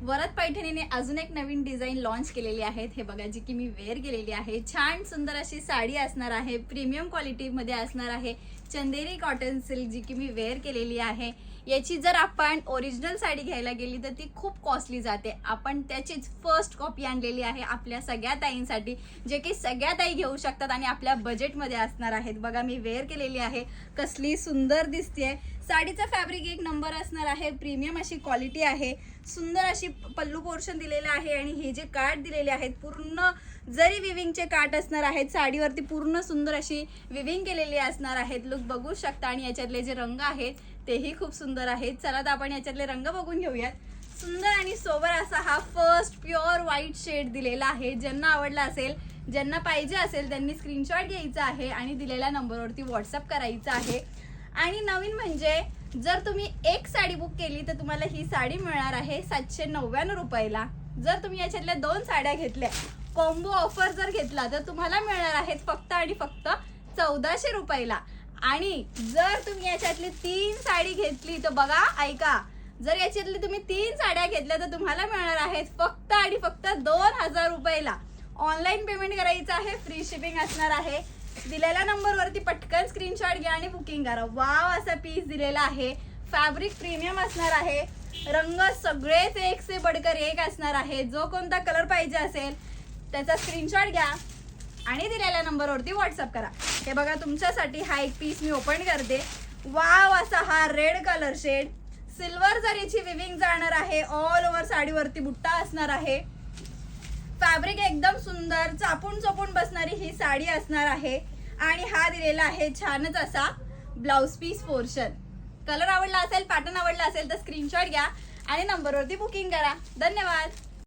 वरद पैठणीने अजून एक नवीन design launch केलेली आहेत। हे बघा जी की मी वेअर केलेली आहे। छान सुंदर अशी साडी असणार आहे, प्रीमियम क्वालिटी मध्ये असणार आहे। चंदेरी कॉटन सिल्क जी की मी वेअर केलेली आहे। याची जर आपण ओरिजिनल साडी घ्यायला गेली तर ती खूप कॉस्टली जाते। आपण त्याचीच फर्स्ट कॉपी आणलेली आहे आपल्या सगळ्या ताईंसाठी, जे की सगळ्या ताई घेऊ शकतात आणि आपल्या बजेटमध्ये असणार आहेत। बघा मी वेअर केलेली आहे, कसली सुंदर दिसते। साडीचा फॅब्रिक एक नंबर असणार आहे, प्रीमियम अशी क्वालिटी आहे। सुंदर अशी पल्लू पोर्शन दिलेला आहे आणि हे जे काठ दिलेले आहेत पूर्ण जरी विविंगचे काठ असणार आहेत। साडीवरती पूर्ण सुंदर अशी विविंग केलेली असणार आहेत। लुक बघू शकता आणि याच्यातले जे रंग आहेत तेही खूप सुंदर आहेत। चला तर आपण याच्यातले रंग बघून घेऊयात। सुंदर आणि सोबर असा हा फर्स्ट प्युअर व्हाईट शेड दिलेला आहे। ज्यांना आवडला असेल, ज्यांना पाहिजे असेल त्यांनी स्क्रीनशॉट घ्यायचा आहे आणि दिलेल्या नंबरवरती व्हॉट्सअप करायचा आहे। आणि नवीन म्हणजे जर तुम्ही एक साडी बुक केली तर तुम्हाला ही साडी मिळणार आहे 799 रुपयाला। जर तुम्ही याच्यातल्या 2 साड्या घेतल्या, कॉम्बो ऑफर जर घेतला तर तुम्हाला मिळणार आहेत फक्त आणि फक्त 1400 रुपयाला। आणि जर तुम्ही याच्यातली 3 साडी घेतली तर बघा ऐका, जर याच्यातली तुम्ही 3 साड्या घेतल्या तर तुम्हाला मिळणार आहेत फक्त आणि फक्त 2000 रुपयाला। ऑनलाईन पेमेंट करायचं आहे, फ्री शिपिंग असणार आहे। दिलेल्या नंबरवरती पटकन स्क्रीनशॉट घ्या आणि बुकिंग करा। वाव असा पीस दिलेला आहे, फॅब्रिक प्रीमियम असणार आहे, रंग सगळेच एक से बढ़कर एक असणार आहे। जो कोणता कलर पाहिजे असेल त्याचा स्क्रीनशॉट घ्या आणि दिलेल्या नंबरवरती व्हॉट्सअप करा। हे बघा तुमच्यासाठी हा एक पीस मी ओपन करते। वाव असा हा रेड कलर शेड, सिल्वर जरीची विविंग जाणार आहे। ऑल ओव्हर साडीवरती बुट्टा असणार आहे। फॅब्रिक एकदम सुंदर चापून चोपून बसणारी ही साडी असणार आहे। आणि हा दिलेला आहे छानच असा ब्लाउज पीस पोर्शन। कलर आवडला असेल, पॅटर्न आवडला असेल तर स्क्रीनशॉट घ्या आणि नंबरवरती बुकिंग करा। धन्यवाद।